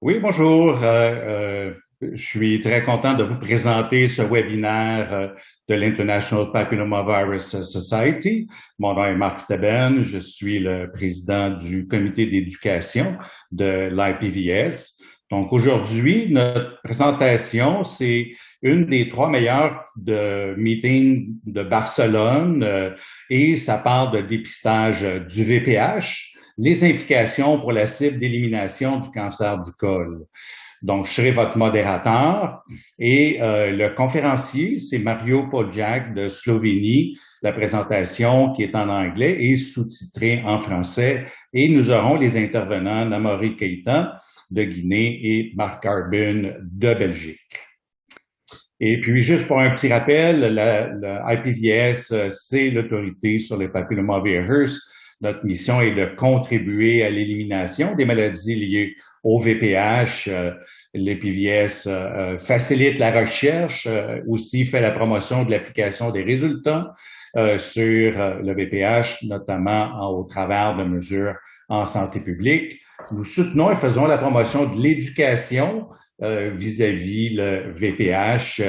Oui, bonjour. Je suis très content de vous présenter ce webinaire de l'International Papillomavirus Society. Mon nom est Marc Steben. Je suis le président du comité d'éducation de l'IPVS. Donc aujourd'hui, notre présentation, c'est une des trois meilleures de meetings de Barcelone et ça parle de dépistage du VPH, les implications pour la cible d'élimination du cancer du col. Donc, je serai votre modérateur et le conférencier, c'est Mario Poljak de Slovénie. La présentation qui est en anglais est sous-titrée en français et nous aurons les intervenants Namory, Keita de Guinée et Marc Arbyn de Belgique. Et puis, juste pour un petit rappel, le IPVS, c'est l'autorité sur les papillomavirus. Notre mission est de contribuer à l'élimination des maladies liées au VPH. L'IPVS facilite la recherche, aussi fait la promotion de l'application des résultats sur le VPH, notamment au travers de mesures en santé publique. Nous soutenons et faisons la promotion de l'éducation vis-à-vis le VPH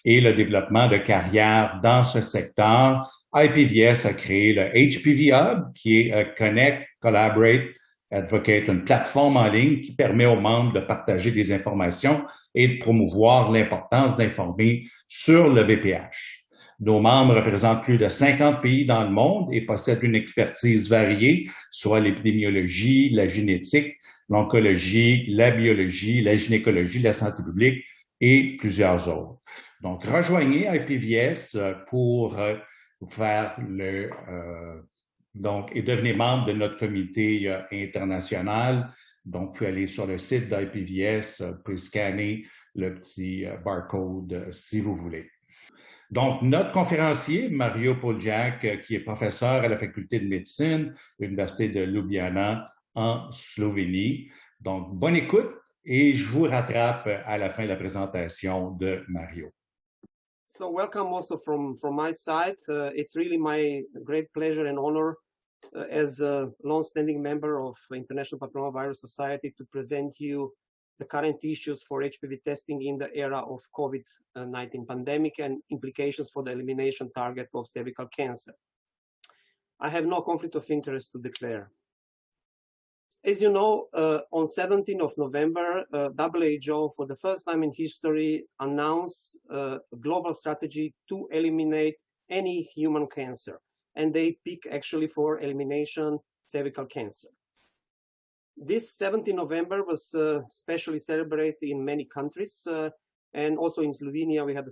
et le développement de carrières dans ce secteur. IPVS a créé le HPV Hub, qui est Connect, Collaborate, Advocate, une plateforme en ligne qui permet aux membres de partager des informations et de promouvoir l'importance d'informer sur le VPH. Nos membres représentent plus de 50 pays dans le monde et possèdent une expertise variée, soit l'épidémiologie, la génétique, l'oncologie, la biologie, la gynécologie, la santé publique et plusieurs autres. Donc, rejoignez IPVS pour faire et devenez membre de notre comité international. Donc, vous pouvez aller sur le site d'IPVS, vous pouvez scanner le petit barcode si vous voulez. Donc, notre conférencier, Mario Poljak, qui est professeur à la faculté de médecine, l'Université de Ljubljana, en Slovénie. Donc, bonne écoute et je vous rattrape à la fin de la présentation de Mario. So welcome also from my side. It's really my great pleasure and honor as a long-standing member of International Papillomavirus Society to present you the current issues for HPV testing in the era of COVID-19 pandemic and implications for the elimination target of cervical cancer. I have no conflict of interest to declare. As you know, on 17th of November, WHO, for the first time in history, announced a global strategy to eliminate any human cancer. And they pick actually for elimination cervical cancer. This 17th November was specially celebrated in many countries. And also in Slovenia, we had a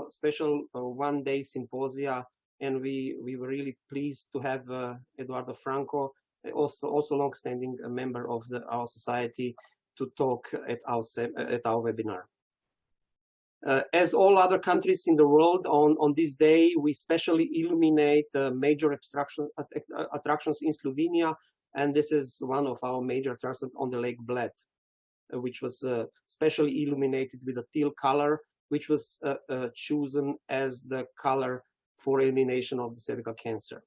special one-day symposia. And we were really pleased to have Eduardo Franco, also long-standing member of our society, to talk at our webinar. As all other countries in the world, on this day, we specially illuminate major attractions in Slovenia, and this is one of our major attractions on the Lake Bled, which was specially illuminated with a teal color, which was chosen as the color for elimination of the cervical cancer.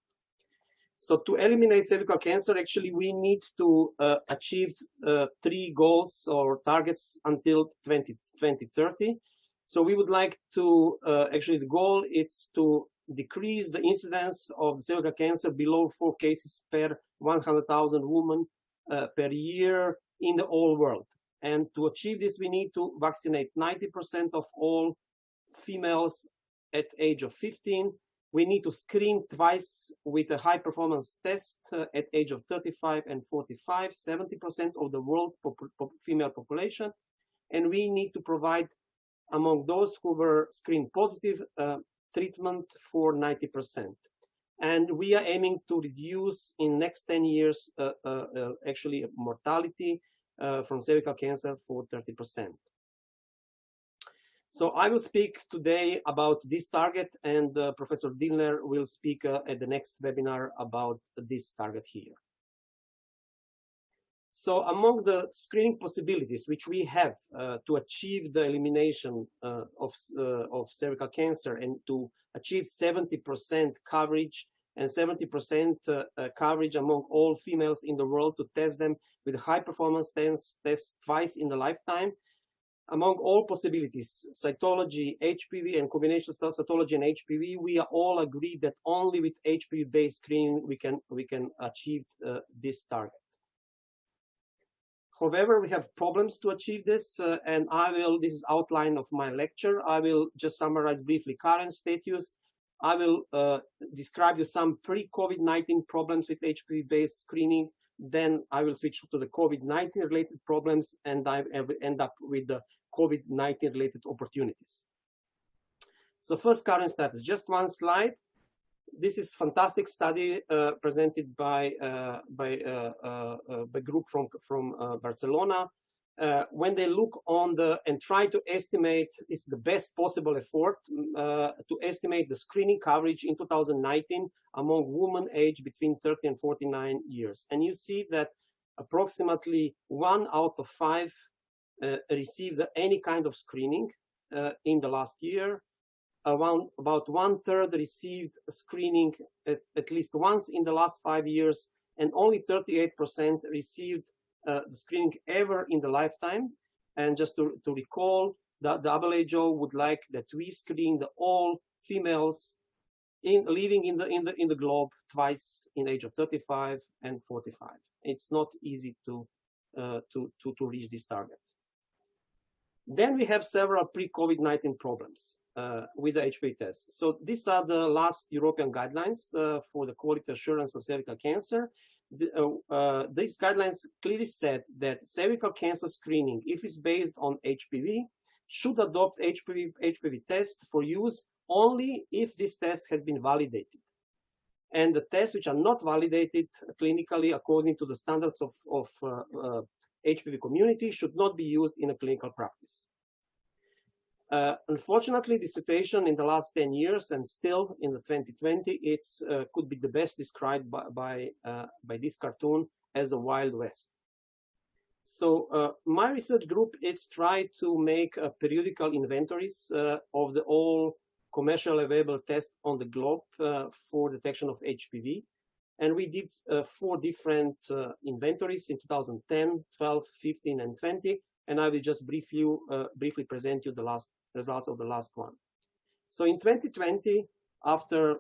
So to eliminate cervical cancer, actually, we need to achieve 3 goals or targets until 2030. So we would like to, actually, the goal is to decrease the incidence of cervical cancer below 4 cases per 100,000 women per year in the whole world. And to achieve this, we need to vaccinate 90% of all females at age of 15. We need to screen twice with a high performance test at age of 35 and 45, 70% of the world female population. And we need to provide, among those who were screened positive, treatment for 90%. And we are aiming to reduce in next 10 years, actually mortality from cervical cancer for 30%. So I will speak today about this target, and Professor Dillner will speak at the next webinar about this target here. So among the screening possibilities which we have to achieve the elimination of cervical cancer and to achieve 70% coverage and 70% coverage among all females in the world to test them with high-performance tests twice in the lifetime. Among all possibilities, cytology, HPV, and combination cytology and HPV, we are all agreed that only with HPV-based screening we can achieve this target. However, we have problems to achieve this, and this is outline of my lecture. I will just summarize briefly current status. I will describe you some pre-COVID-19 problems with HPV-based screening. Then I will switch to the COVID-19 related problems, and I end up with the COVID-19 related opportunities. So first, current status, just one slide. This is fantastic study presented by a group from Barcelona. When they look on and try to estimate, it's the best possible effort to estimate the screening coverage in 2019 among women aged between 30 and 49 years. And you see that approximately 1 out of 5 received any kind of screening in the last year. About 1/3 received screening at least once in the last 5 years, and only 38% received the screening ever in the lifetime. And just to recall, the WHO would like that we screen all females living in the globe twice in age of 35 and 45. It's not easy to reach this target. Then we have several pre-COVID-19 problems with the HPV test. So these are the last European guidelines for the quality assurance of cervical cancer. These guidelines clearly said that cervical cancer screening, if it's based on HPV, should adopt HPV test for use only if this test has been validated. And the tests which are not validated clinically according to the standards of HPV community should not be used in a clinical practice. Unfortunately, the situation in the last 10 years and still in the 2020, it's could be the best described by this cartoon as a Wild West. So my research group, it's tried to make periodical inventories of the all commercially available tests on the globe for detection of HPV. And we did 4 different inventories in 2010, 12, 15, and 20. And I will just briefly present you the results of the last one. So in 2020, after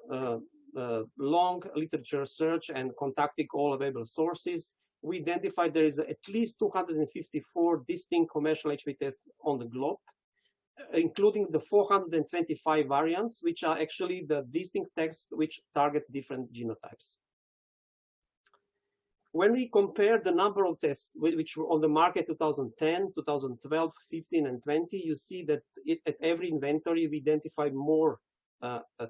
long literature search and contacting all available sources, we identified there is at least 254 distinct commercial HPV tests on the globe, including the 425 variants, which are actually the distinct tests which target different genotypes. When we compare the number of tests which were on the market 2010, 2012, 15, and 20, you see that at every inventory we identified more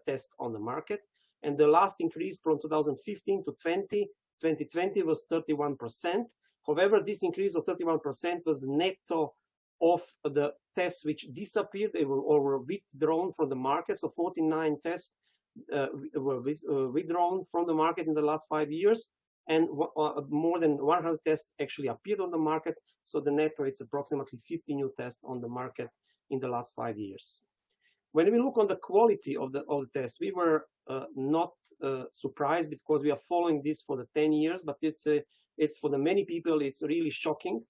tests on the market. And the last increase from 2015 to 2020 was 31%. However, this increase of 31% was netto of the tests which disappeared or were withdrawn from the market. So 49 tests were withdrawn from the market in the last 5 years. And more than 100 tests actually appeared on the market. So the netto, it's approximately 50 new tests on the market in the last 5 years. When we look on the quality of the tests, we were not surprised because we are following this for the 10 years, but it's for the many people, it's really shocking.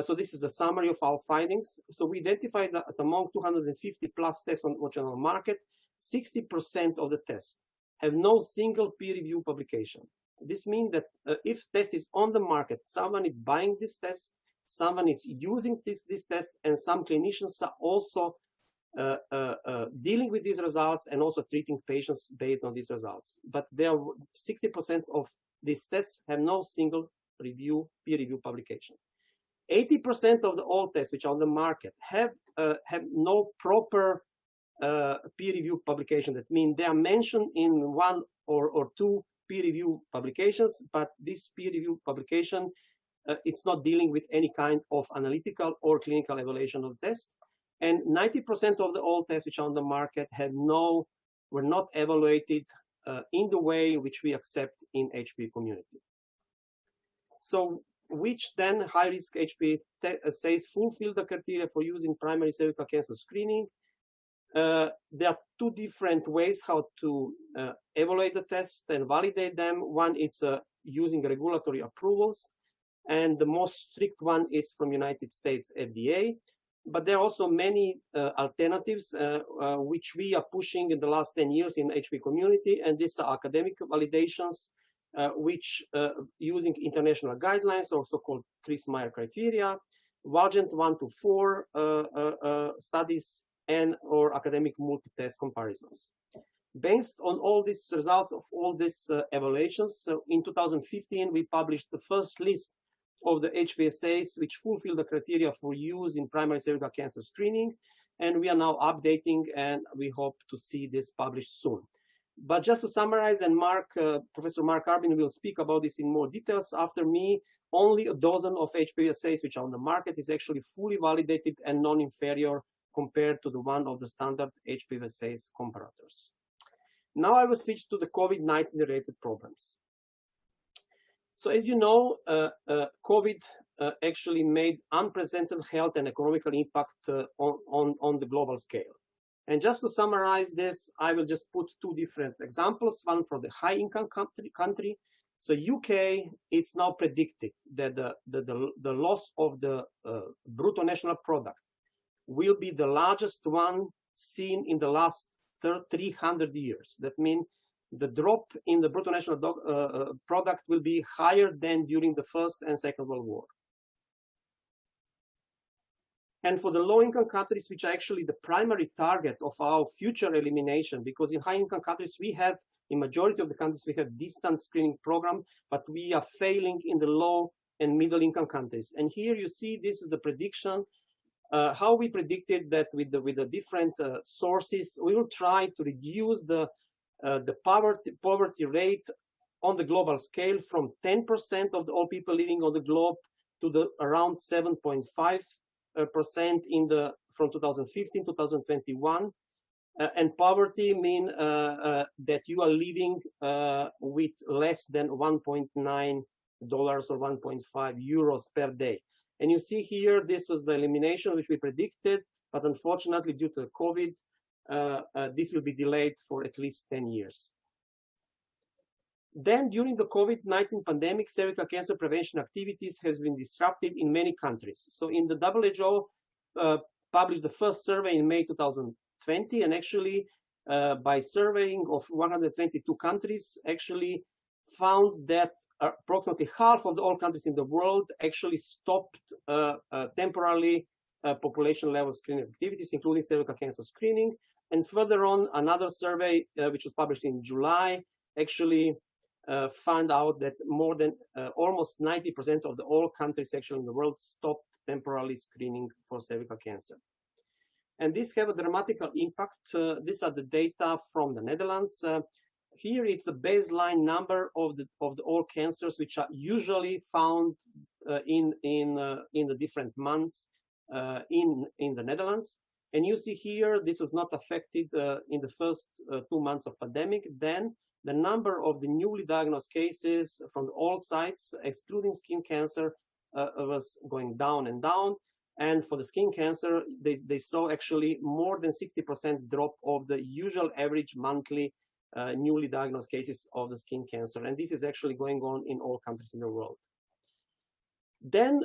So this is the summary of our findings. So we identified that among 250 plus tests on the market, 60% of the tests have no single peer-reviewed publication. This means that if test is on the market, someone is buying this test, someone is using this test, and some clinicians are also dealing with these results and also treating patients based on these results. But there are 60% of these tests have no single peer-reviewed publication. 80% of all tests which are on the market have no proper peer-reviewed publication. That means they are mentioned in 1 or 2 peer-reviewed publications, but this peer-reviewed publication, it's not dealing with any kind of analytical or clinical evaluation of the test. And 90% of all tests which are on the market were not evaluated in the way which we accept in HPV community. So which then high-risk HPV assays fulfill the criteria for using primary cervical cancer screening? there are two different ways how to evaluate the test and validate them. One is using regulatory approvals, and the most strict one is from United States FDA. But there are also many alternatives which we are pushing in the last 10 years in HPV community, and these are academic validations which using international guidelines, also called Chris-Meyer criteria, Vargent 1 to 4 studies, and or academic multi-test comparisons. Based on all these results of all these evaluations, so in 2015 we published the first list of the HPV assays which fulfill the criteria for use in primary cervical cancer screening, and we are now updating, and we hope to see this published soon. But just to summarize, and Professor Marc Arbyn will speak about this in more details after me, only a dozen of HPV assays which are on the market is actually fully validated and non-inferior compared to the one of the standard HPV assays comparators. Now I will switch to the COVID-19 related problems. So as you know, COVID actually made unprecedented health and economical impact on the global scale. And just to summarize this, I will just put two different examples, one for the high income country. So UK, it's now predicted that the loss of the brutto national product will be the largest one seen in the last 300 years. That means the drop in the brutto national product will be higher than during the First and Second World War. And for the low-income countries, which are actually the primary target of our future elimination, because in high-income countries, we have, in majority of the countries, we have distant screening program, but we are failing in the low and middle-income countries. And here you see, this is the prediction, how we predicted that with the different sources, we will try to reduce the poverty rate on the global scale from 10% of all people living on the globe to the around 7.5% from 2015 to 2021. And poverty mean that you are living with less than $1.9 or 1.5 euros per day. And you see here, this was the elimination which we predicted, but unfortunately due to COVID, this will be delayed for at least 10 years. Then during the COVID-19 pandemic, cervical cancer prevention activities has been disrupted in many countries. So in the WHO published the first survey in May 2020, and actually by surveying of 122 countries, actually found that approximately half of all countries in the world actually stopped temporarily population level screening activities, including cervical cancer screening. And further on, another survey, which was published in July, actually found out that more than almost 90% of all countries actually in the world stopped temporarily screening for cervical cancer. And this have a dramatic impact. These are the data from the Netherlands. Here it's the baseline number of all cancers which are usually found in the different months in the Netherlands. And you see here, this was not affected in the first 2 months of pandemic. Then the number of the newly diagnosed cases from all sites, excluding skin cancer, was going down and down. And for the skin cancer, they saw actually more than 60% drop of the usual average monthly newly diagnosed cases of the skin cancer. And this is actually going on in all countries in the world. Then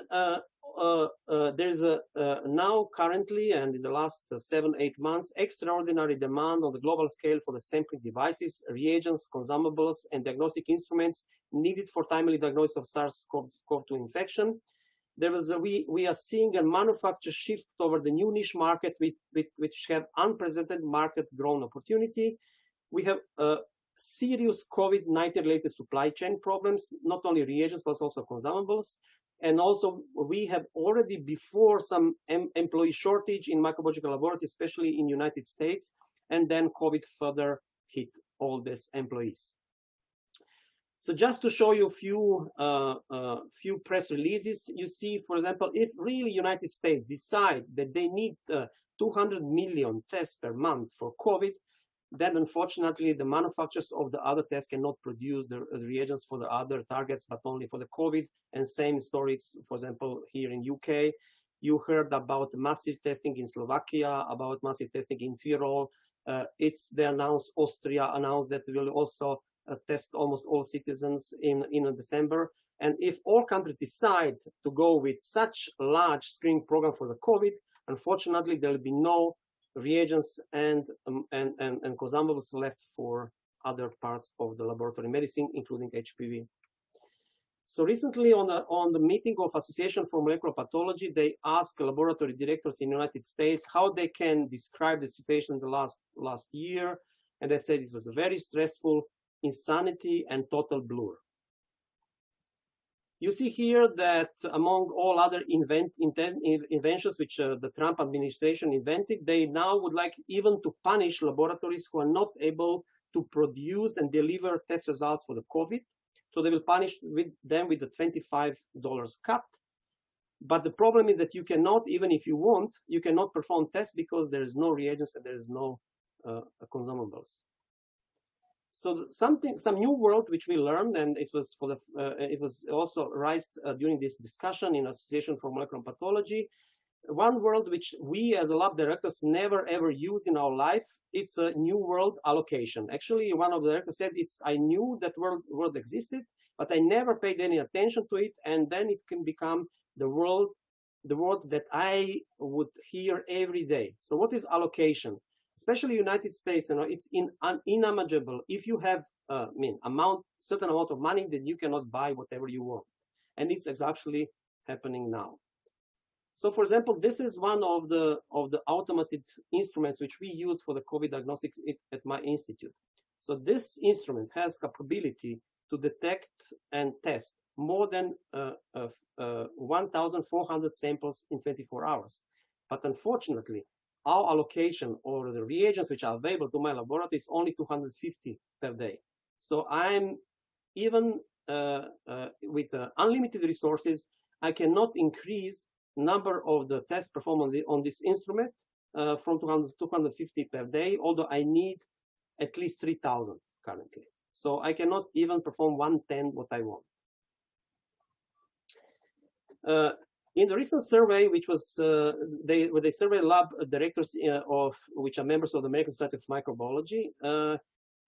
there's now currently, and in the last 7-8 months, extraordinary demand on the global scale for the sampling devices, reagents, consumables, and diagnostic instruments needed for timely diagnosis of SARS-CoV-2 infection. There was we are seeing a manufacture shift toward the new niche market which have unprecedented market growth opportunity. We have serious COVID-19 related supply chain problems, not only reagents, but also consumables. And also we have already before some employee shortage in microbiological laboratories, especially in United States, and then COVID further hit all these employees. So just to show you a few press releases, you see, for example, if really United States decide that they need 200 million tests per month for COVID, then unfortunately the manufacturers of the other tests cannot produce the reagents for the other targets, but only for the COVID. And same stories, for example, here in UK. You heard about massive testing in Slovakia, about massive testing in Tyrol. Austria announced that will also test almost all citizens in December. And if all countries decide to go with such a large screening program for the COVID, unfortunately, there will be no reagents and consumables left for other parts of the laboratory medicine, including HPV. So recently on the meeting of Association for Molecular Pathology, they asked laboratory directors in the United States how they can describe the situation in the last year. And they said it was very stressful, insanity, and total blur. You see here that among all other inventions which the Trump administration invented, they now would like even to punish laboratories who are not able to produce and deliver test results for the COVID. So they will punish them with the $25 cut. But the problem is that you cannot, even if you want, you cannot perform tests because there is no reagents and there is no consumables. So some new world which we learned, and it was also raised during this discussion in Association for Molecular Pathology. One world which we as lab directors never ever use in our life, it's a new world allocation. Actually, one of the directors said, I knew that world existed, but I never paid any attention to it, and then it can become the word that I would hear every day. So what is allocation? Especially United States, it's unimaginable. If you have certain amount of money, then you cannot buy whatever you want. And it's actually happening now. So for example, this is one of the automated instruments which we use for the COVID diagnostics at my institute. So this instrument has capability to detect and test more than 1,400 samples in 24 hours. But unfortunately, our allocation or the reagents which are available to my laboratory is only 250 per day. So I'm even with unlimited resources, I cannot increase number of the tests performed on this instrument from 250 per day, although I need at least 3,000 currently. So I cannot even perform 1/10 what I want. In the recent survey, which was they surveyed lab directors which are members of the American Society of Microbiology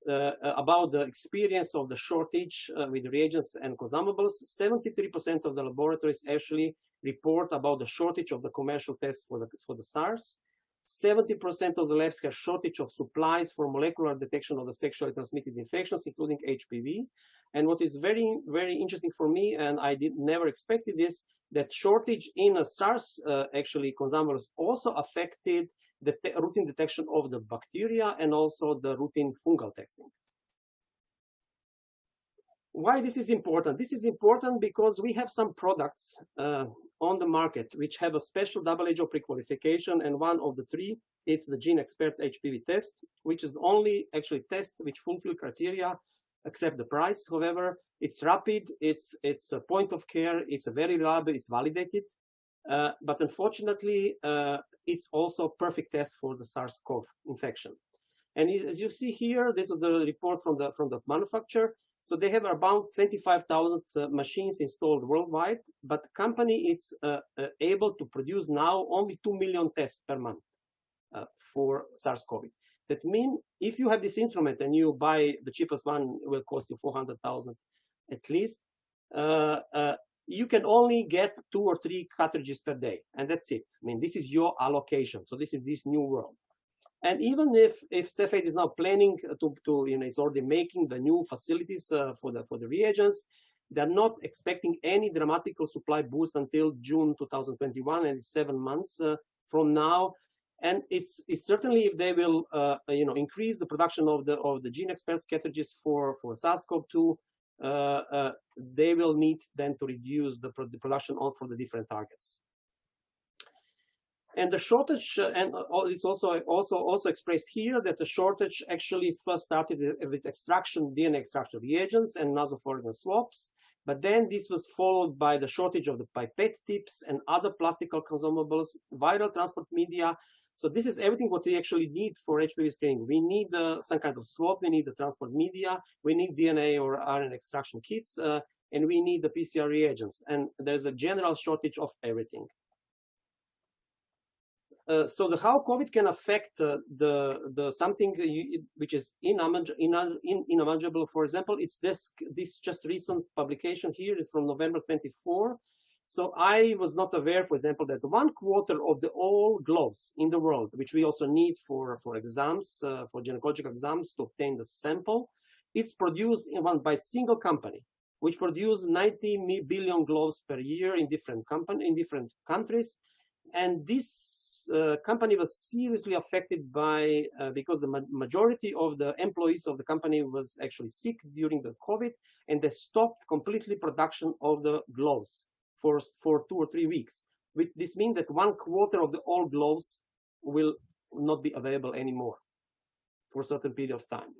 about the experience of the shortage with reagents and consumables. 73% of the laboratories actually report about the shortage of the commercial tests for the SARS. 70% of the labs have shortage of supplies for molecular detection of the sexually transmitted infections, including HPV. And what is very, very interesting for me, and I never expected this, that shortage in SARS actually consumables also affected the routine detection of the bacteria and also the routine fungal testing. Why this is important? This is important because we have some products on the market which have a special double age of pre-qualification, and one of the three, it's the Gene Expert HPV test, which is the only actually test which fulfill criteria except the price. However, it's rapid, it's a point of care, it's a very reliable, it's validated, but unfortunately, it's also a perfect test for the SARS-CoV infection. And as you see here, this was the report from the manufacturer. So they have about 25,000 machines installed worldwide, but the company is able to produce now only 2 million tests per month for SARS-CoV. That means if you have this instrument and you buy the cheapest one, it will cost you 400,000 at least. You can only get 2 or 3 cartridges per day, and that's it. I mean, this is your allocation. So this is this new world. And even if Cepheid is now planning to it's already making the new facilities for the reagents, they're not expecting any dramatical supply boost until June 2021, and it's 7 months from now. And it's certainly if they will increase the production of the Gene Expert cartridges for SARS-CoV-2, they will need then to reduce the production for the different targets. And the shortage, and it's also expressed here that the shortage actually first started with DNA extraction reagents and nasopharyngeal swabs, but then this was followed by the shortage of the pipette tips and other plastical consumables, viral transport media. So this is everything what we actually need for HPV screening. We need some kind of swab, we need the transport media, we need DNA or RNA extraction kits, and we need the PCR reagents. And there's a general shortage of everything. how COVID can affect the something which is unimaginable. For example, it's this just recent publication here from November 24. So I was not aware, for example, that 1/4 of the all gloves in the world, which we also need for exams, for gynecological exams to obtain the sample, it's produced by single company, which produces 90 billion gloves per year in different countries. And this company was seriously affected by, because the majority of the employees of the company was actually sick during the COVID, and they stopped completely production of the gloves for 2 or 3 weeks. This means that 1/4 of the all gloves will not be available anymore for a certain period of time.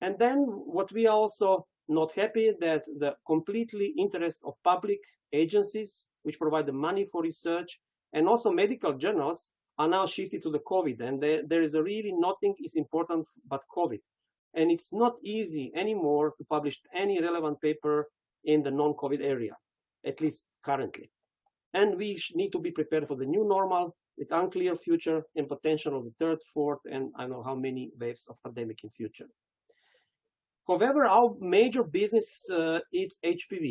And then what we are also not happy that the completely interest of public agencies, which provide the money for research, and also medical journals are now shifted to the COVID. And there is really nothing is important but COVID. And it's not easy anymore to publish any relevant paper in the non-COVID area, at least currently. And we need to be prepared for the new normal with unclear future and potential of the third, fourth, and I don't know how many waves of pandemic in future. However, our major business is HPV,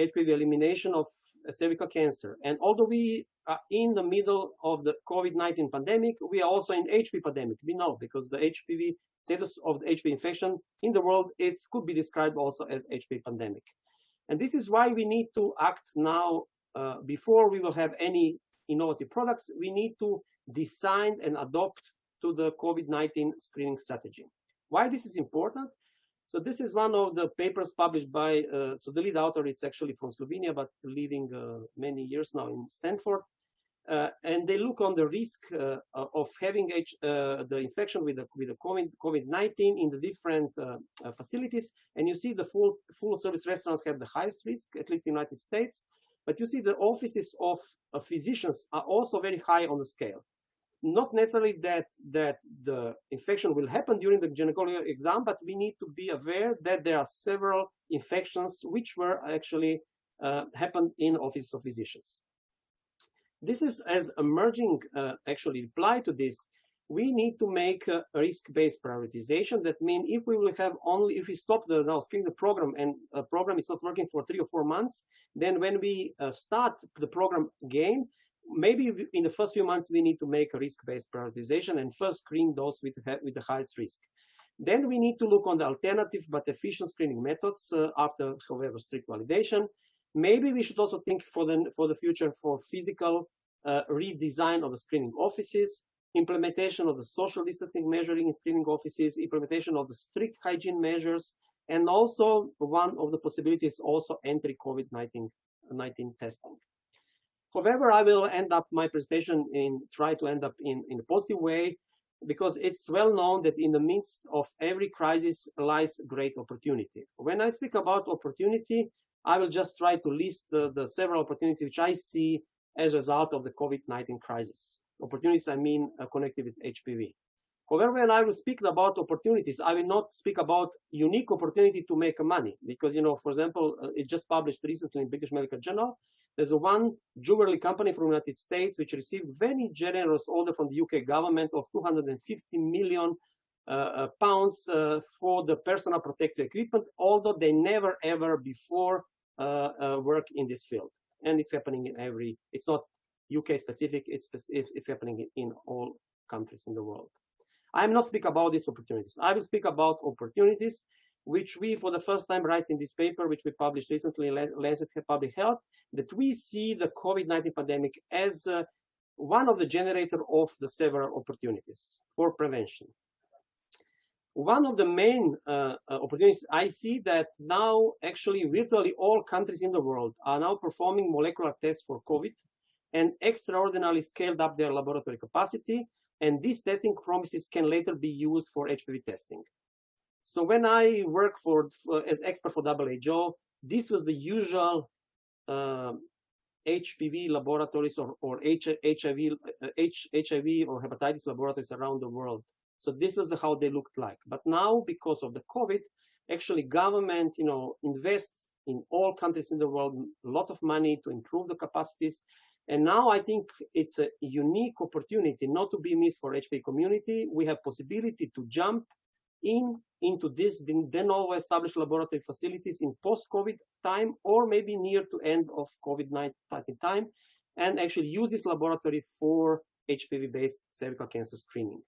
HPV elimination of cervical cancer. And although we are in the middle of the COVID-19 pandemic, we are also in HPV pandemic. We know because the HPV status of the HPV infection in the world, it could be described also as HPV pandemic. And this is why we need to act now. Before we will have any innovative products, we need to design and adopt to the COVID-19 screening strategy. Why this is important? So this is one of the papers published by, so the lead author, it's actually from Slovenia, but living many years now in Stanford. And they look on the risk of having the infection with the COVID-19 in the different facilities. And you see the full service restaurants have the highest risk, at least in the United States. But you see the offices of physicians are also very high on the scale. Not necessarily that the infection will happen during the gynecological exam, but we need to be aware that there are several infections which were actually happened in office of physicians. This is as emerging actually reply to this. We need to make a risk-based prioritization. That means if we will have only, if we stop the now screening the program and a program is not working for 3 or 4 months, then when we start the program again, maybe in the first few months, we need to make a risk-based prioritization and first screen those with the highest risk. Then we need to look on the alternative but efficient screening methods after, however, strict validation. Maybe we should also think for the future for physical redesign of the screening offices, implementation of the social distancing measuring in screening offices, implementation of the strict hygiene measures, and also one of the possibilities also entry COVID-19 testing. However, I will end up my presentation try to end up in a positive way, because it's well known that in the midst of every crisis lies great opportunity. When I speak about opportunity, I will just try to list the several opportunities which I see as a result of the COVID-19 crisis. Opportunities, I mean, connected with HPV. However, when I will speak about opportunities, I will not speak about unique opportunity to make money, because, you know, for example, it just published recently in British Medical Journal. There's one jewelry company from the United States which received very generous order from the UK government of 250 million pounds for the personal protective equipment, although they never ever before work in this field. And it's happening in it's not UK specific, it's happening in all countries in the world. I am not speak about these opportunities. I will speak about opportunities which we, for the first time, write in this paper, which we published recently in Lancet Public Health, that we see the COVID-19 pandemic as one of the generator of the several opportunities for prevention. One of the main opportunities I see that now actually virtually all countries in the world are now performing molecular tests for COVID and extraordinarily scaled up their laboratory capacity. And these testing promises can later be used for HPV testing. So when I work as expert for WHO, this was the usual HPV laboratories or HIV or hepatitis laboratories around the world. So this was how they looked like. But now, because of the COVID, actually government, invests in all countries in the world a lot of money to improve the capacities. And now I think it's a unique opportunity not to be missed for HPV community. We have possibility to jump into this de novo established laboratory facilities in post-COVID time, or maybe near to end of COVID-19 time, and actually use this laboratory for HPV-based cervical cancer screening.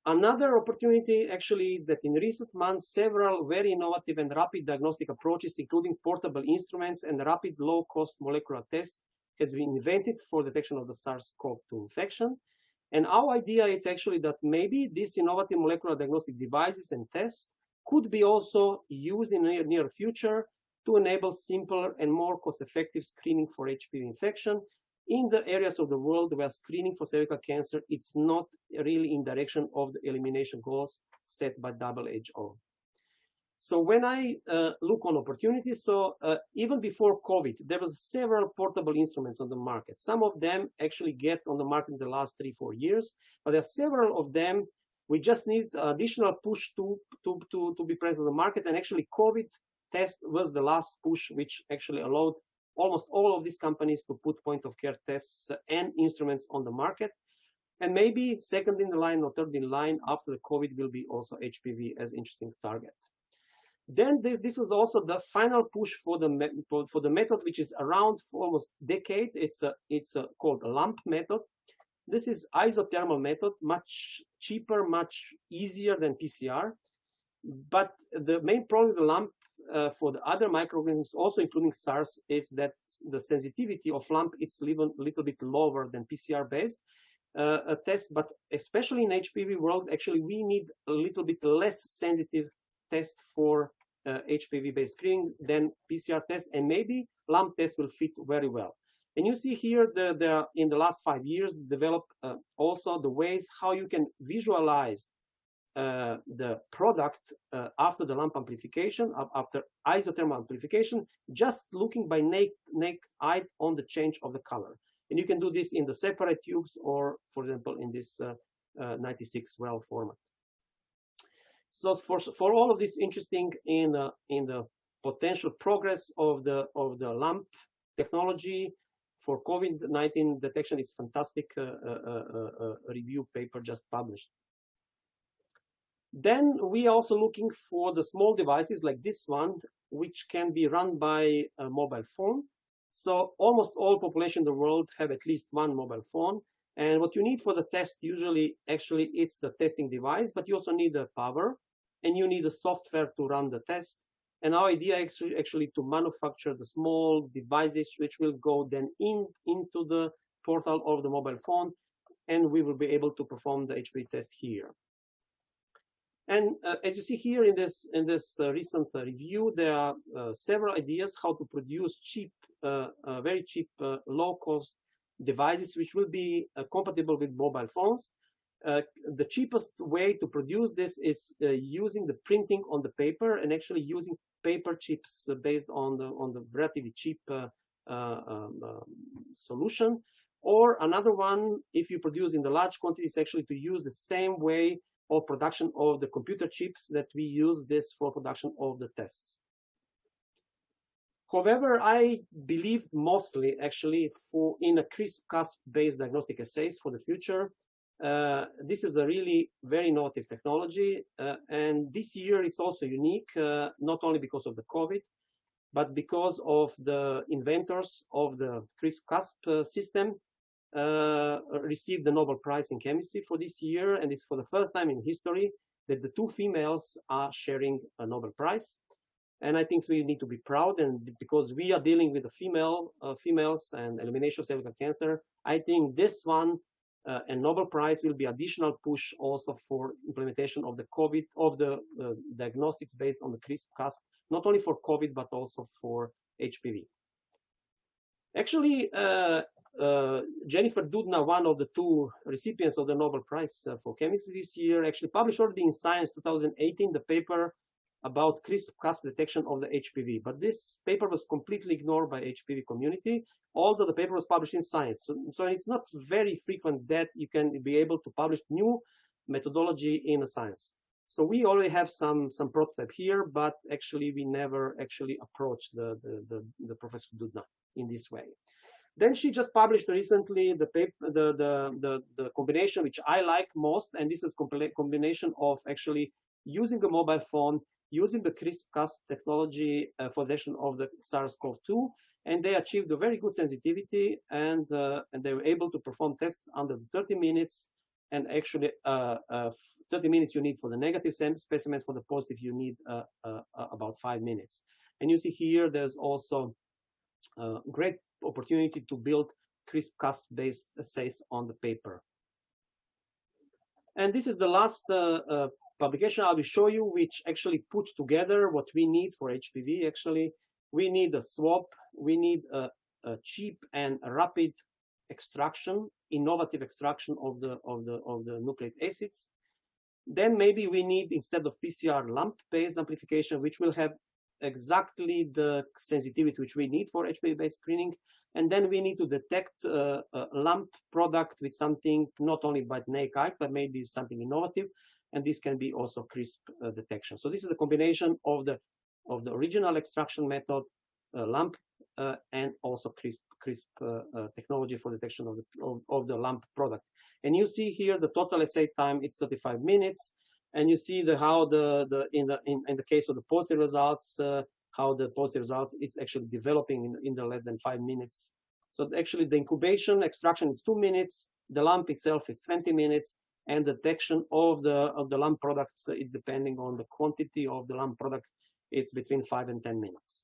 Another opportunity actually is that in recent months, several very innovative and rapid diagnostic approaches, including portable instruments and rapid low-cost molecular tests, has been invented for detection of the SARS-CoV-2 infection. And our idea is actually that maybe these innovative molecular diagnostic devices and tests could be also used in the near future to enable simpler and more cost-effective screening for HPV infection in the areas of the world where screening for cervical cancer, it's not really in direction of the elimination goals set by WHO. So when I look on opportunities, so even before COVID, there was several portable instruments on the market. Some of them actually get on the market in the last 3-4 years, but there are several of them. We just need additional push to be present on the market. And actually COVID test was the last push, which actually allowed almost all of these companies to put point-of-care tests and instruments on the market. And maybe second in the line or third in line after the COVID will be also HPV as interesting target. Then this was also the final push for the method, which is around for almost a decade. It's called a LAMP method. This is isothermal method, much cheaper, much easier than PCR. But the main problem with the LAMP for the other microorganisms, also including SARS, is that the sensitivity of LAMP is a little bit lower than PCR-based test. But especially in HPV world, actually we need a little bit less sensitive test for HPV-based screening than PCR test, and maybe LAMP test will fit very well. And you see here in the last 5 years developed also the ways how you can visualize the product after the LAMP amplification, after isothermal amplification, just looking by naked eye on the change of the color. And you can do this in the separate tubes or, for example, in this 96 well format. So for all of this interesting in the potential progress of the LAMP technology for COVID-19 detection, it's fantastic review paper just published. Then we are also looking for the small devices like this one, which can be run by a mobile phone. So almost all population in the world have at least one mobile phone. And what you need for the test, usually, actually, it's the testing device, but you also need the power, and you need the software to run the test. And our idea is actually to manufacture the small devices, which will go then into the portal of the mobile phone, and we will be able to perform the HPV test here. And as you see here in this recent review, there are several ideas how to produce cheap, very cheap, low-cost devices, which will be compatible with mobile phones. The cheapest way to produce this is using the printing on the paper and actually using paper chips based on the relatively cheap solution. Or another one, if you produce in the large quantities, actually to use the same way of production of the computer chips that we use this for production of the tests. However, I believe mostly actually in a CRISP-Cas based diagnostic assays for the future. This is a really very innovative technology, and this year it's also unique, not only because of the COVID, but because of the inventors of the CRISP-Cas system received the Nobel Prize in Chemistry for this year, and it's for the first time in history that the two females are sharing a Nobel Prize. And I think we need to be proud, and because we are dealing with the females and elimination of cervical cancer, I think this one and Nobel Prize will be additional push also for implementation of the COVID, of the diagnostics based on the CRISP-Cas, not only for COVID, but also for HPV. Actually, Jennifer Doudna, one of the two recipients of the Nobel Prize for Chemistry this year, actually published already in Science 2018 the paper about CRISP-Cas detection of the HPV. But this paper was completely ignored by HPV community, although the paper was published in Science. So it's not very frequent that you can be able to publish new methodology in a science. So we already have some prototype here, but actually we never actually approached the Professor Doudna in this way. Then she just published recently the paper, the combination which I like most, and this is combination of actually using a mobile phone, using the CRISPR-Cas technology for detection of the SARS-CoV-2, and they achieved a very good sensitivity, and they were able to perform tests under 30 minutes, and actually 30 minutes you need for the negative specimens, for the positive you need about 5 minutes. And you see here there's also a great opportunity to build CRISPR-Cas-based assays on the paper. And this is the last publication I will show you, which actually put together what we need for HPV. Actually, we need a swab, we need a cheap and a rapid extraction, innovative extraction of the nucleic acids. Then maybe we need, instead of PCR, lump-based amplification, which will have exactly the sensitivity which we need for HPV-based screening. And then we need to detect a lump product with something not only by naked, but maybe something innovative. And this can be also CRISP detection. So this is the combination of the original extraction method, lump, and also CRISP technology for detection of the lump product. And you see here the total assay time, it's 35 minutes. And you see how in the case of the positive results, how the positive results is actually developing in the less than 5 minutes. So actually the incubation extraction is 2 minutes, the lump itself is 20 minutes, and detection of the lump products is depending on the quantity of the lump product, it's between 5 and 10 minutes.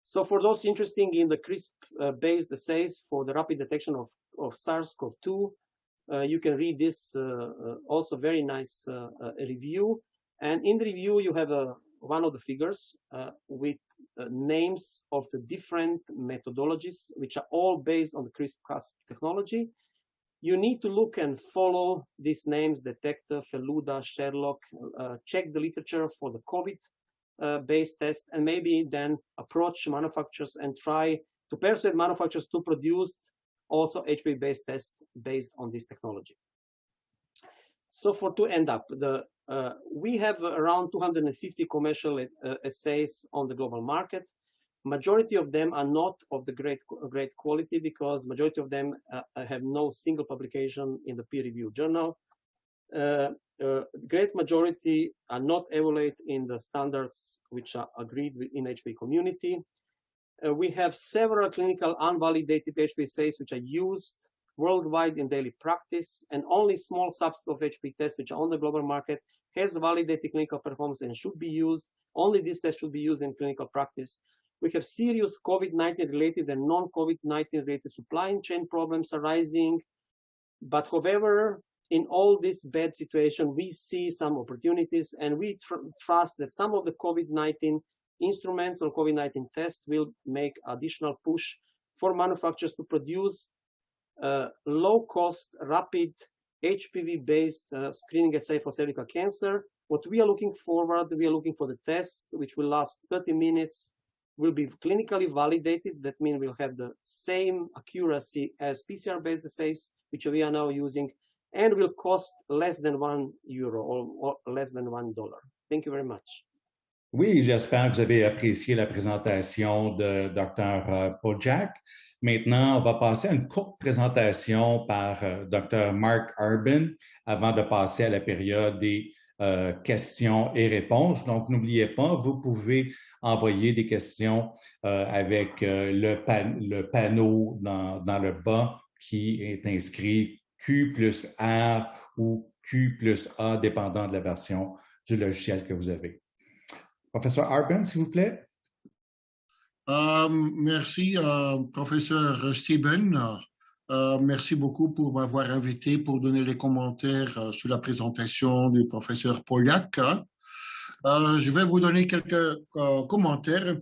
So for those interested in the CRISP-based assays for the rapid detection of SARS-CoV-2, you can read this also very nice review. And in the review, you have one of the figures with names of the different methodologies, which are all based on the CRISPR-Cas technology. You need to look and follow these names: Detector, Feluda, Sherlock, check the literature for the COVID-based test, and maybe then approach manufacturers and try to persuade manufacturers to produce also HPV-based tests based on this technology. So to end up, we have around 250 commercial assays on the global market. Majority of them are not of the great quality, because majority of them have no single publication in the peer-reviewed journal. Great majority are not evaluated in the standards which are agreed with in HPV community. We have several clinical unvalidated HPV assays which are used worldwide in daily practice, and only small subset of HPV tests which are on the global market has validated clinical performance and should be used. Only this test should be used in clinical practice. We have serious COVID-19 related and non-COVID-19 related supply chain problems arising. But however, in all this bad situation, we see some opportunities, and we trust that some of the COVID-19 instruments or COVID-19 tests will make additional push for manufacturers to produce low-cost, rapid HPV-based screening assay for cervical cancer. What we are looking forward, we are looking for the test which will last 30 minutes, will be clinically validated. That means we'll have the same accuracy as PCR-based assays, which we are now using, and will cost less than €1 or less than $1. Thank you very much. Oui, j'espère que vous avez apprécié la présentation de Dr. Poljak. Maintenant, on va passer à une courte présentation par Dr. Marc Arbyn avant de passer à la période des questions et réponses. Donc, n'oubliez pas, vous pouvez envoyer des questions avec le panneau dans le bas qui est inscrit Q+R ou Q+A, dépendant de la version du logiciel que vous avez. Professeur Arbyn, s'il vous plaît. Merci, professeur Steben. Merci beaucoup pour m'avoir invité pour donner les commentaires sur la présentation du professeur Poljak. Je vais vous donner quelques commentaires. Un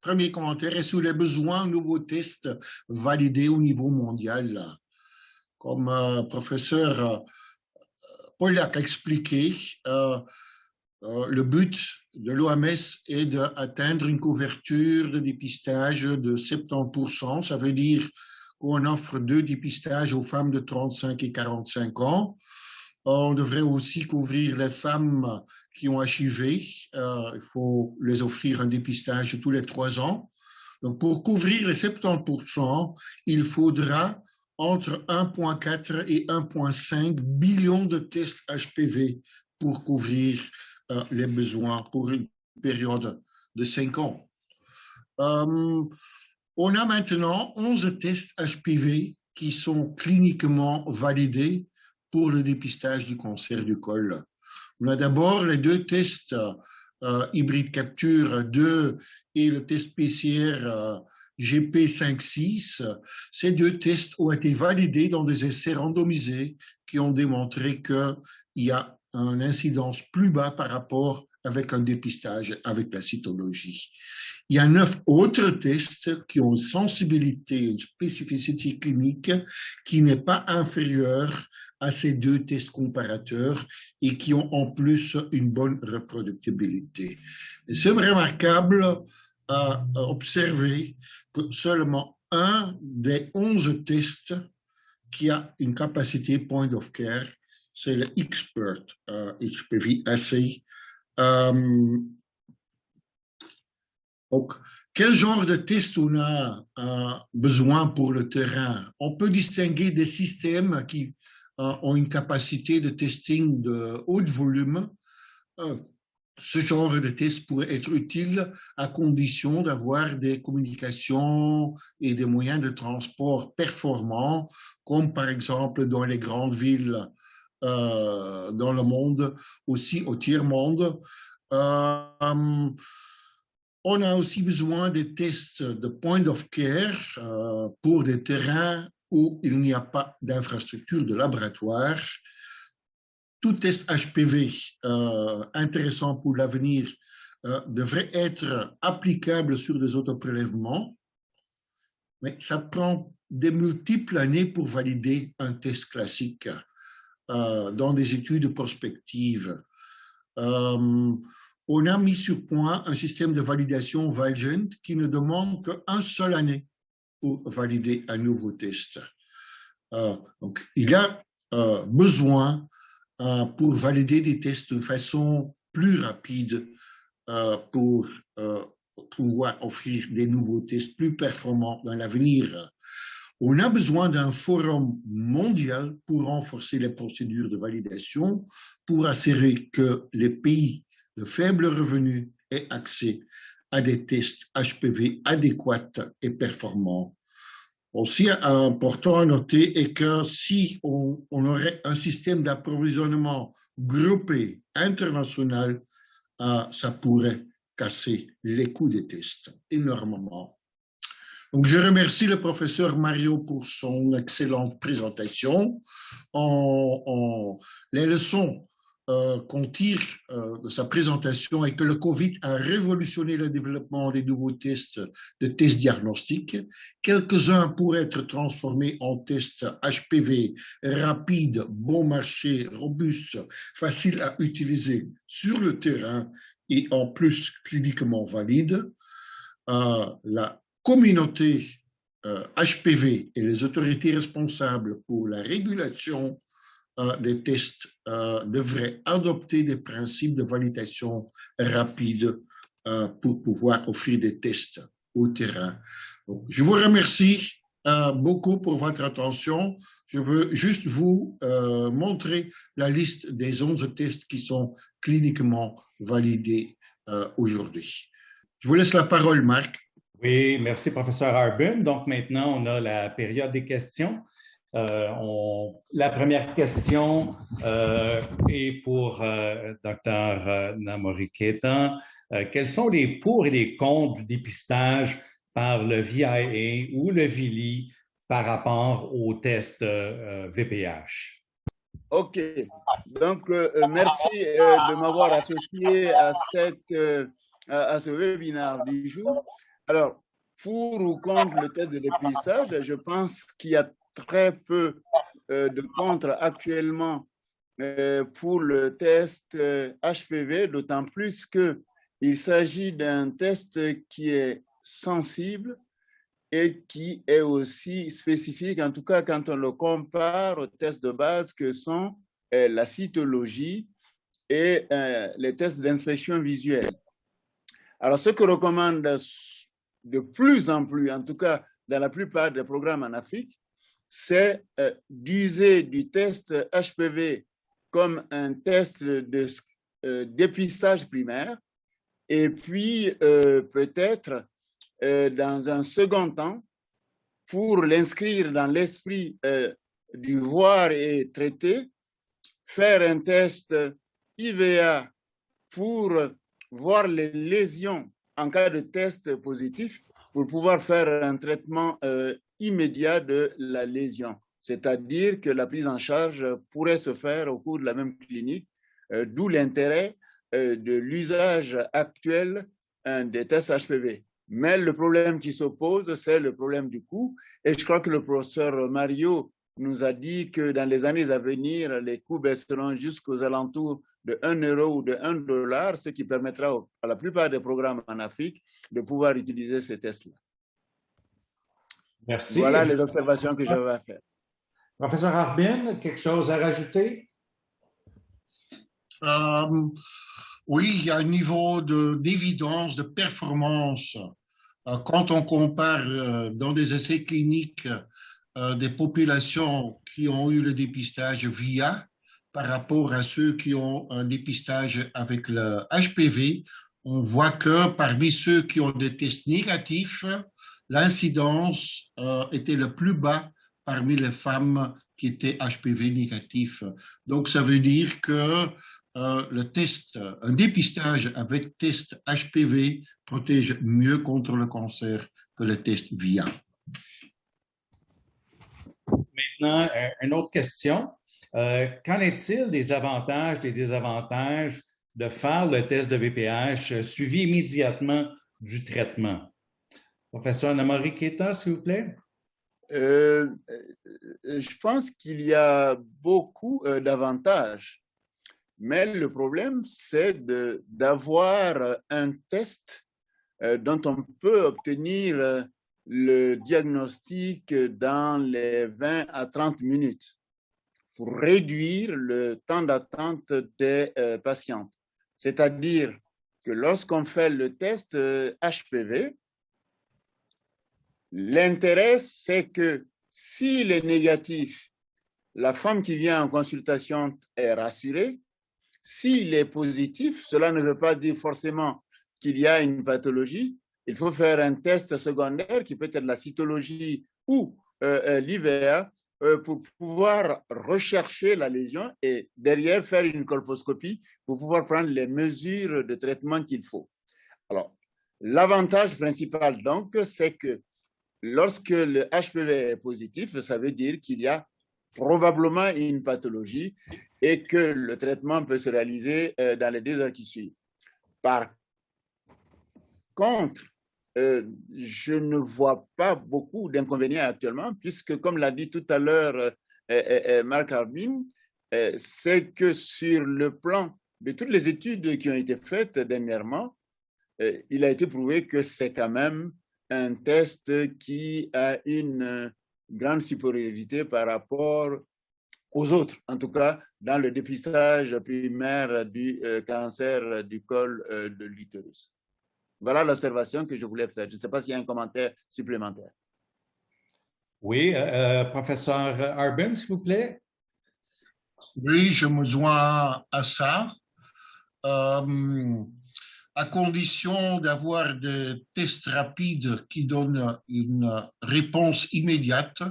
premier commentaire est sur les besoins de nouveaux tests validés au niveau mondial. Comme professeur Poljak a expliqué, le but de l'OMS est d'atteindre une couverture de dépistage de 70%. Ça veut dire qu'on offre 2 dépistages aux femmes de 35 et 45 ans. On devrait aussi couvrir les femmes qui ont HIV. Il faut les offrir un dépistage tous les 3 ans. Donc, pour couvrir les 70%, il faudra entre 1,4 et 1,5 billion de tests HPV pour couvrir les besoins pour une période de 5 ans. On a maintenant 11 tests HPV qui sont cliniquement validés pour le dépistage du cancer du col. On a d'abord les 2 tests hybride capture 2 et le test PCR GP56. Ces 2 tests ont été validés dans des essais randomisés qui ont démontré qu'il y a une incidence plus bas par rapport avec un dépistage avec la cytologie. Il y a 9 autres tests qui ont une sensibilité, une spécificité clinique qui n'est pas inférieure à ces 2 tests comparateurs et qui ont en plus une bonne reproductibilité. C'est remarquable à observer que seulement un des 11 tests qui a une capacité point of care, c'est le Expert HPV assay. Donc, quel genre de test on a besoin pour le terrain? On peut distinguer des systèmes qui ont une capacité de testing de haut volume. Ce genre de test pourrait être utile à condition d'avoir des communications et des moyens de transport performants, comme par exemple dans les grandes villes dans le monde, aussi au tiers-monde. On a aussi besoin des tests de point of care pour des terrains où il n'y a pas d'infrastructure de laboratoire. Tout test HPV intéressant pour l'avenir devrait être applicable sur des autoprélèvements, mais ça prend des multiples années pour valider un test classique dans des études prospectives. On a mis sur point un système de validation Valgent qui ne demande qu'une seule année pour valider un nouveau test. Donc, il y a besoin pour valider des tests de façon plus rapide pour pouvoir offrir des nouveaux tests plus performants dans l'avenir. On a besoin d'un forum mondial pour renforcer les procédures de validation, pour assurer que les pays de faible revenu aient accès à des tests HPV adéquats et performants. Aussi important à noter est que si on aurait un système d'approvisionnement groupé international, ça pourrait casser les coûts des tests énormément. Donc, je remercie le professeur Mario pour son excellente présentation. Les leçons qu'on tire de sa présentation est que le Covid a révolutionné le développement des nouveaux tests, de tests diagnostiques. Quelques-uns pourraient être transformés en tests HPV rapides, bon marché, robustes, faciles à utiliser sur le terrain et en plus cliniquement valides. La communauté HPV et les autorités responsables pour la régulation des tests devraient adopter des principes de validation rapide pour pouvoir offrir des tests au terrain. Donc, je vous remercie beaucoup pour votre attention. Je veux juste vous montrer la liste des 11 tests qui sont cliniquement validés aujourd'hui. Je vous laisse la parole, Marc. Oui, merci, professeur Arbyn. Donc, maintenant, on a la période des questions. La première question est pour Dr. Namory Keita. Quels sont les pour et les contre du dépistage par le VIA ou le VILI par rapport au test VPH? OK. Donc, merci de m'avoir associé à ce webinaire du jour. Alors, pour ou contre le test de dépistage, je pense qu'il y a très peu de contre actuellement pour le test HPV, d'autant plus qu'il s'agit d'un test qui est sensible et qui est aussi spécifique, en tout cas quand on le compare aux tests de base que sont la cytologie et les tests d'inspection visuelle. Alors, ce que recommande de plus en plus, en tout cas dans la plupart des programmes en Afrique, c'est d'user du test HPV comme un test de dépistage primaire, et puis peut-être dans un second temps, pour l'inscrire dans l'esprit du voir et traiter, faire un test IVA pour voir les lésions en cas de test positif, pour pouvoir faire un traitement immédiat de la lésion. C'est-à-dire que la prise en charge pourrait se faire au cours de la même clinique, d'où l'intérêt de l'usage actuel des tests HPV. Mais le problème qui s'oppose, c'est le problème du coût. Et je crois que le professeur Mario nous a dit que dans les années à venir, les coûts baisseront jusqu'aux alentours de 1 euro ou de 1 dollar, ce qui permettra à la plupart des programmes en Afrique de pouvoir utiliser ces tests-là. Merci. Voilà les observations que j'avais à faire. Professeur Arbyn, quelque chose à rajouter? Oui, il y a un niveau d'évidence, de performance. Quand on compare dans des essais cliniques des populations qui ont eu le dépistage via par rapport à ceux qui ont un dépistage avec le HPV, on voit que parmi ceux qui ont des tests négatifs, l'incidence était le plus bas parmi les femmes qui étaient HPV négatifs. Donc, ça veut dire que le test, un dépistage avec test HPV protège mieux contre le cancer que le test VIA. Maintenant, une autre question. Qu'en est-il des avantages, des désavantages de faire le test de VPH suivi immédiatement du traitement? Professeur Namory Keita, s'il vous plaît. Je pense qu'il y a beaucoup d'avantages. Mais le problème, c'est d'avoir un test dont on peut obtenir le diagnostic dans les 20 à 30 minutes pour réduire le temps d'attente des patientes. C'est-à-dire que lorsqu'on fait le test HPV, l'intérêt, c'est que s'il est négatif, la femme qui vient en consultation est rassurée. S'il est positif, cela ne veut pas dire forcément qu'il y a une pathologie. Il faut faire un test secondaire qui peut être la cytologie ou l'IVA pour pouvoir rechercher la lésion et derrière faire une colposcopie pour pouvoir prendre les mesures de traitement qu'il faut. Alors, l'avantage principal donc, c'est que lorsque le HPV est positif, ça veut dire qu'il y a probablement une pathologie et que le traitement peut se réaliser dans les 2 heures qui suivent. Par contre, je ne vois pas beaucoup d'inconvénients actuellement, puisque, comme l'a dit tout à l'heure Marc Arbyn, c'est que sur le plan de toutes les études qui ont été faites dernièrement, il a été prouvé que c'est quand même un test qui a une grande supériorité par rapport aux autres, en tout cas dans le dépistage primaire du cancer du col de l'utérus. Voilà l'observation que je voulais faire. Je ne sais pas s'il y a un commentaire supplémentaire. Oui, professeur Arbyn, s'il vous plaît. Oui, je me joins à ça. À condition d'avoir des tests rapides qui donnent une réponse immédiate,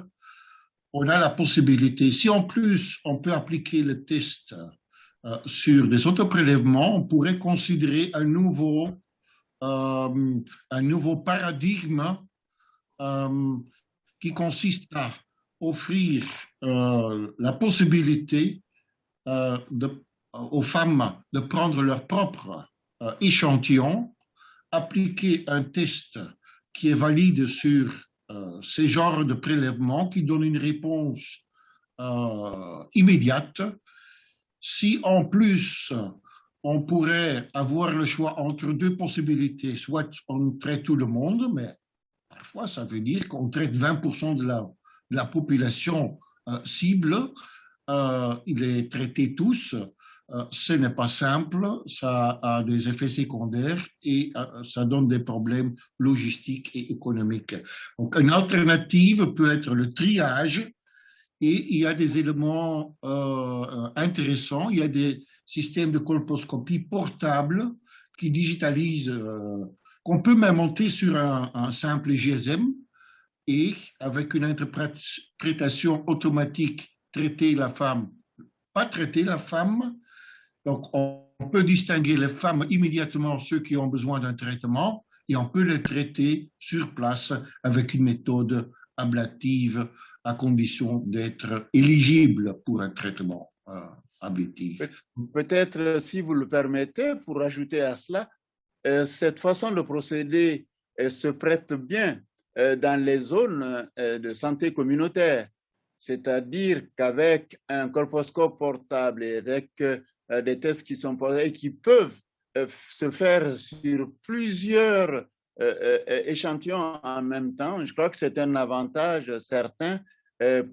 on a la possibilité, si en plus on peut appliquer le test sur des autoprélèvements, on pourrait considérer un nouveau paradigme qui consiste à offrir la possibilité aux femmes de prendre leur propre échantillon, appliquer un test qui est valide sur ces genres de prélèvements qui donne une réponse immédiate. Si en plus on pourrait avoir le choix entre 2 possibilités, soit on traite tout le monde, mais parfois ça veut dire qu'on traite 20% de la population cible, il est traité tous. Ce n'est pas simple, ça a des effets secondaires et ça donne des problèmes logistiques et économiques. Donc, une alternative peut être le triage et il y a des éléments intéressants. Il y a des systèmes de colposcopie portables qui digitalisent, qu'on peut même monter sur un simple GSM et avec une interprétation automatique, traiter la femme, pas traiter la femme. Donc, on peut distinguer les femmes immédiatement, ceux qui ont besoin d'un traitement, et on peut les traiter sur place avec une méthode ablative à condition d'être éligible pour un traitement ablatif. Peut-être, si vous le permettez, pour ajouter à cela, cette façon de procéder se prête bien dans les zones de santé communautaire, c'est-à-dire qu'avec un colposcope portable et avec des tests qui sont posés et qui peuvent se faire sur plusieurs échantillons en même temps, je crois que c'est un avantage certain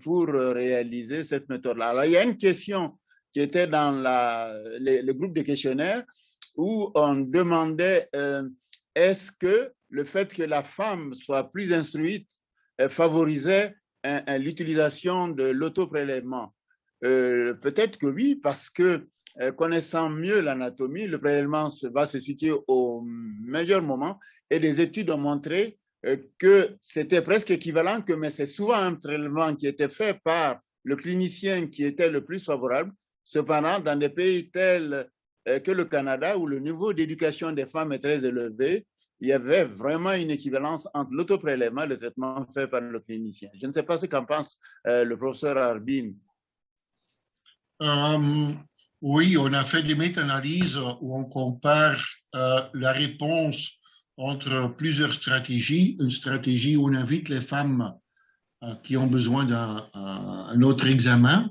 pour réaliser cette méthode-là. Alors, il y a une question qui était dans le groupe de questionnaires où on demandait est-ce que le fait que la femme soit plus instruite favorisait l'utilisation de l'autoprélèvement. Peut-être que oui, parce que connaissant mieux l'anatomie, le prélèvement va se situer au meilleur moment et les études ont montré que c'était presque équivalent, mais c'est souvent un prélèvement qui était fait par le clinicien qui était le plus favorable. Cependant, dans des pays tels que le Canada, où le niveau d'éducation des femmes est très élevé, il y avait vraiment une équivalence entre l'autoprélèvement et le traitement fait par le clinicien. Je ne sais pas ce qu'en pense le professeur Arbyn. Oui, on a fait des méta-analyses où on compare la réponse entre plusieurs stratégies. Une stratégie où on invite les femmes qui ont besoin d'un autre examen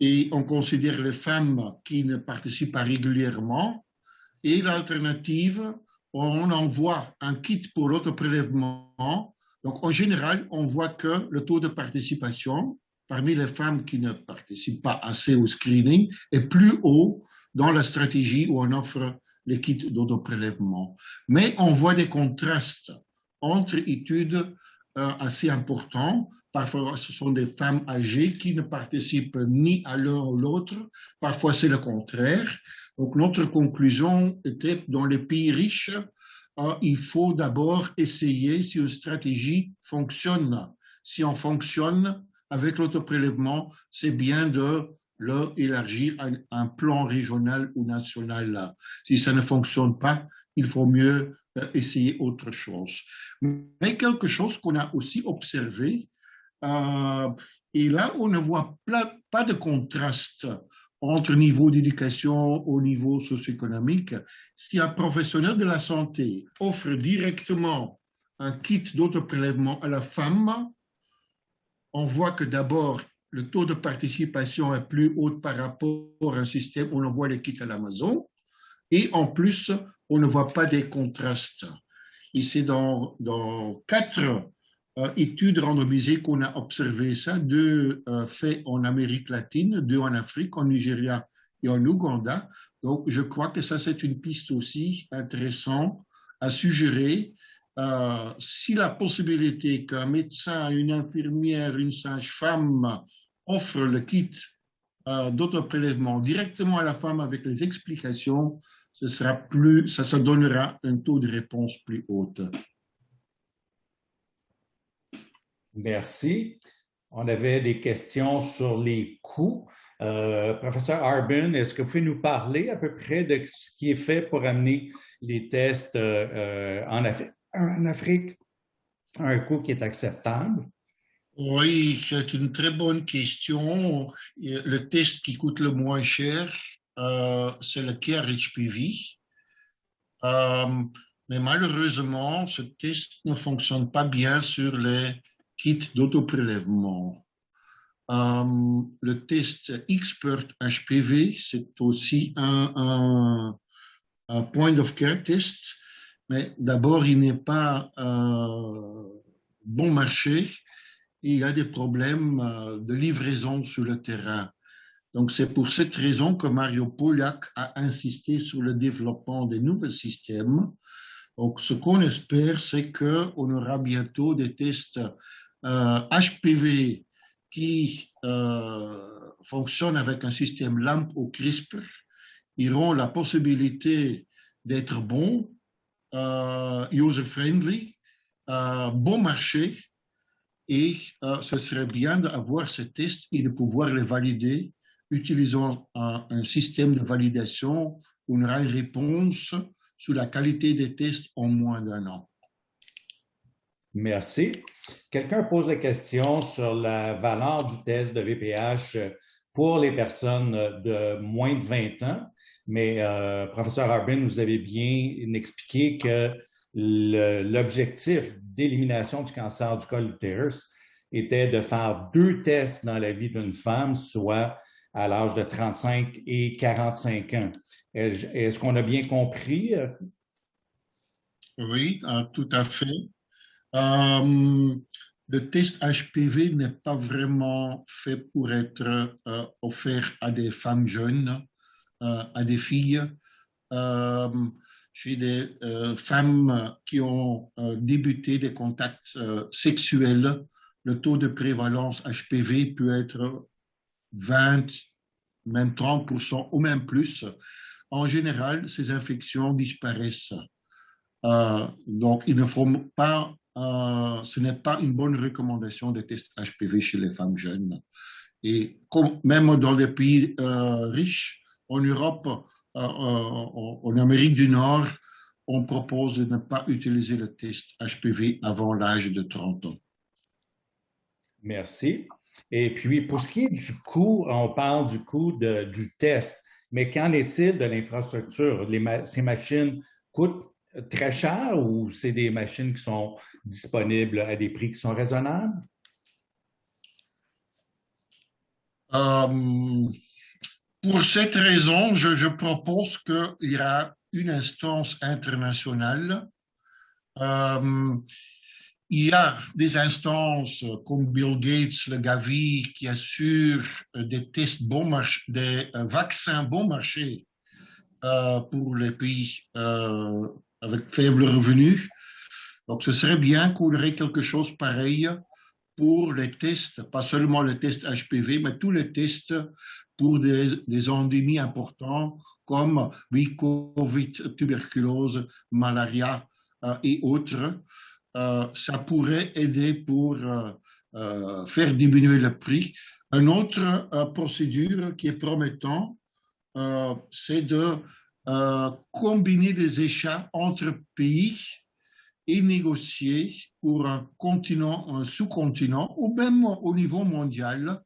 et on considère les femmes qui ne participent pas régulièrement. Et l'alternative, on envoie un kit pour l'autoprélèvement. Donc, en général, on voit que le taux de participation parmi les femmes qui ne participent pas assez au screening est plus haut dans la stratégie où on offre les kits d'autoprélèvement. Mais on voit des contrastes entre études assez importants. Parfois, ce sont des femmes âgées qui ne participent ni à l'un ou l'autre. Parfois, c'est le contraire. Donc, notre conclusion était dans les pays riches, il faut d'abord essayer si une stratégie fonctionne. Si on fonctionne avec l'autoprélèvement, c'est bien de l'élargir à un plan régional ou national. Si ça ne fonctionne pas, il faut mieux essayer autre chose. Mais quelque chose qu'on a aussi observé, et là, on ne voit pas de contraste entre niveau d'éducation au niveau socio-économique. Si un professionnel de la santé offre directement un kit d'autoprélèvement à la femme, on voit que d'abord, le taux de participation est plus haut par rapport à un système où on envoie les kits à la maison. Et en plus, on ne voit pas des contrastes. Et c'est dans 4 études randomisées qu'on a observé ça, 2 faits en Amérique latine, 2 en Afrique, en Nigeria et en Ouganda. Donc, je crois que ça, c'est une piste aussi intéressante à suggérer. Si la possibilité qu'un médecin, une infirmière, une sage-femme offre le kit d'autoprélèvement directement à la femme avec les explications, ça donnera un taux de réponse plus haut. Merci. On avait des questions sur les coûts. Professeur Arbyn, est-ce que vous pouvez nous parler à peu près de ce qui est fait pour amener les tests en Afrique à un coût qui est acceptable? Oui, c'est une très bonne question. Le test qui coûte le moins cher, c'est le HPV. Mais malheureusement, ce test ne fonctionne pas bien sur les kits d'autoprélèvement. Le test Expert HPV, c'est aussi un point of care test, mais d'abord, il n'est pas bon marché. Il y a des problèmes de livraison sur le terrain. Donc, c'est pour cette raison que Mario Poljak a insisté sur le développement de nouveaux systèmes. Donc, ce qu'on espère, c'est qu'on aura bientôt des tests HPV qui fonctionnent avec un système LAMP ou CRISPR. Ils auront la possibilité d'être bons, user-friendly, bon marché, et ce serait bien d'avoir ces tests et de pouvoir les valider utilisant un système de validation où on aura une réponse sur la qualité des tests en moins d'1 an. Merci. Quelqu'un pose la question sur la valeur du test de VPH pour les personnes de moins de 20 ans, mais professeur Arbyn, vous avez bien expliqué que l'objectif d'élimination du cancer du col de l'utérus était de faire 2 tests dans la vie d'une femme, soit à l'âge de 35 et 45 ans. Est-ce qu'on a bien compris? Oui, tout à fait. Le test HPV n'est pas vraiment fait pour être offert à des femmes jeunes, à des filles. Chez des femmes qui ont débuté des contacts sexuels, le taux de prévalence HPV peut être 20, même 30% ou même plus. En général, ces infections disparaissent. Donc, il ne faut pas, ce n'est pas une bonne recommandation de test HPV chez les femmes jeunes. Et même dans les pays riches, en Europe, en Amérique du Nord, on propose de ne pas utiliser le test HPV avant l'âge de 30 ans. Merci. Et puis, pour ce qui est du coût, on parle du coût du test, mais qu'en est-il de l'infrastructure? Ces machines coûtent très cher ou c'est des machines qui sont disponibles à des prix qui sont raisonnables? Pour cette raison, je propose qu'il y aura une instance internationale. Il y a des instances comme Bill Gates, le Gavi, qui assurent des tests bon marché, des vaccins bon marché pour les pays avec faible revenu. Donc, ce serait bien qu'on ait quelque chose pareil pour les tests, pas seulement les tests HPV, mais tous les tests pour des endémies importantes comme Covid, tuberculose, malaria et autres. Ça pourrait aider pour faire diminuer le prix. Une autre procédure qui est promettante, c'est de combiner des achats entre pays et négocier pour un continent, un sous-continent, ou même au niveau mondial,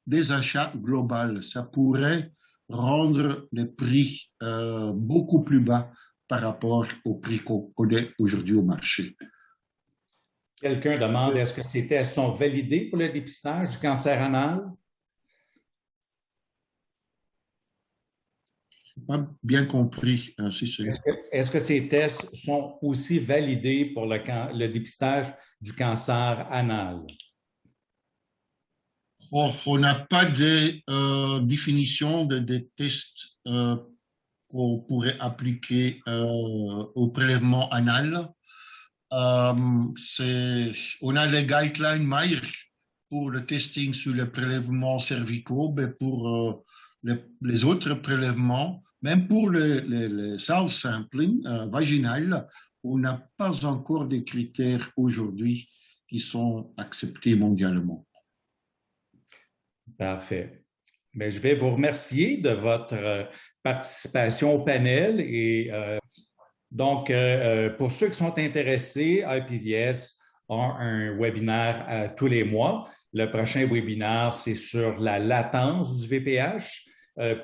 des achats globaux. Ça pourrait rendre les prix beaucoup plus bas par rapport au prix qu'on connaît aujourd'hui au marché. Quelqu'un demande, est-ce que ces tests sont validés pour le dépistage du cancer anal? Je n'ai pas bien compris. Est-ce que ces tests sont aussi validés pour le dépistage du cancer anal? On n'a pas de définition des tests qu'on pourrait appliquer au prélèvement anal. On a les guidelines Marc pour le testing sur les prélèvements cervicaux, mais pour les autres prélèvements, même pour le self-sampling vaginal, on n'a pas encore des critères aujourd'hui qui sont acceptés mondialement. Parfait. Mais je vais vous remercier de votre participation au panel et donc, pour ceux qui sont intéressés, IPVS a un webinaire tous les mois. Le prochain webinaire, c'est sur la latence du VPH,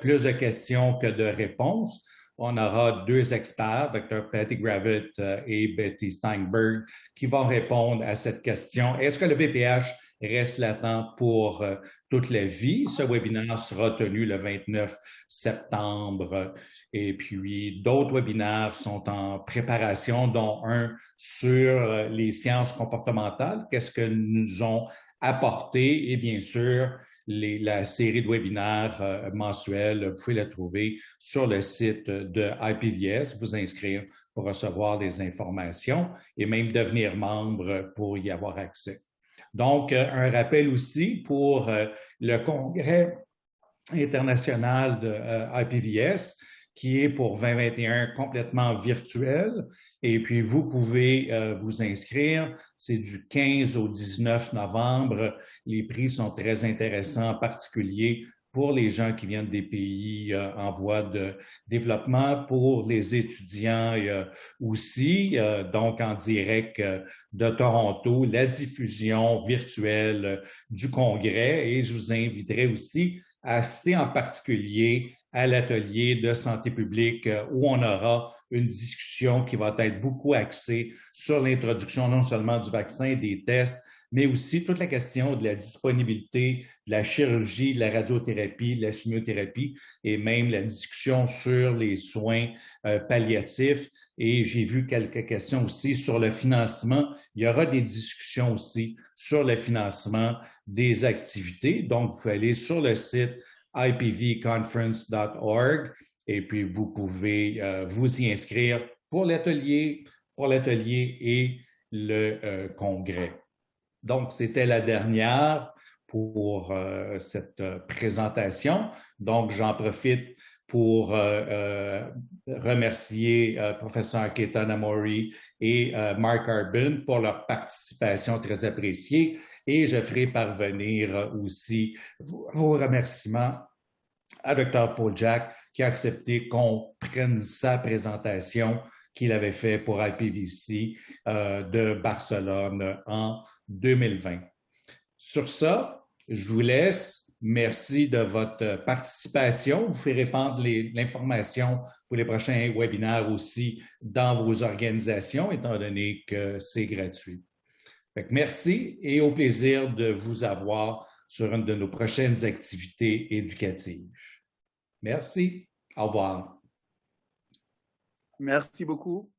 plus de questions que de réponses. On aura 2 experts, Dr. Patty Gravitt et Betty Steinberg, qui vont répondre à cette question. Est-ce que le VPH reste latent pour toute la vie? Ce webinaire sera tenu le 29 septembre. Et puis, d'autres webinaires sont en préparation, dont un sur les sciences comportementales, qu'est-ce que nous ont apporté et bien sûr, la série de webinaires mensuels, vous pouvez la trouver sur le site de IPVS, vous inscrire pour recevoir des informations et même devenir membre pour y avoir accès. Donc, un rappel aussi pour le congrès international de IPVS, qui est pour 2021 complètement virtuel. Et puis, vous pouvez vous inscrire. C'est du 15 au 19 novembre. Les prix sont très intéressants, en particulier pour les gens qui viennent des pays en voie de développement, pour les étudiants aussi, donc en direct de Toronto, la diffusion virtuelle du congrès. Et je vous inviterai aussi à assister en particulier à l'atelier de santé publique où on aura une discussion qui va être beaucoup axée sur l'introduction non seulement du vaccin, des tests, mais aussi toute la question de la disponibilité de la chirurgie, de la radiothérapie, de la chimiothérapie et même la discussion sur les soins palliatifs. Et j'ai vu quelques questions aussi sur le financement. Il y aura des discussions aussi sur le financement des activités. Donc, vous pouvez aller sur le site ipvconference.org et puis vous pouvez vous y inscrire pour l'atelier et le congrès. Donc, c'était la dernière pour cette présentation. Donc, j'en profite pour remercier professeur Keita Namory et Marc Arbyn pour leur participation très appréciée. Et je ferai parvenir aussi vos remerciements à Dr Poljak qui a accepté qu'on prenne sa présentation qu'il avait fait pour IPVC de Barcelone en 2020. Sur ça, je vous laisse. Merci de votre participation. Vous ferez répandre l'information pour les prochains webinaires aussi dans vos organisations, étant donné que c'est gratuit. Fait que merci et au plaisir de vous avoir sur une de nos prochaines activités éducatives. Merci. Au revoir. Merci beaucoup.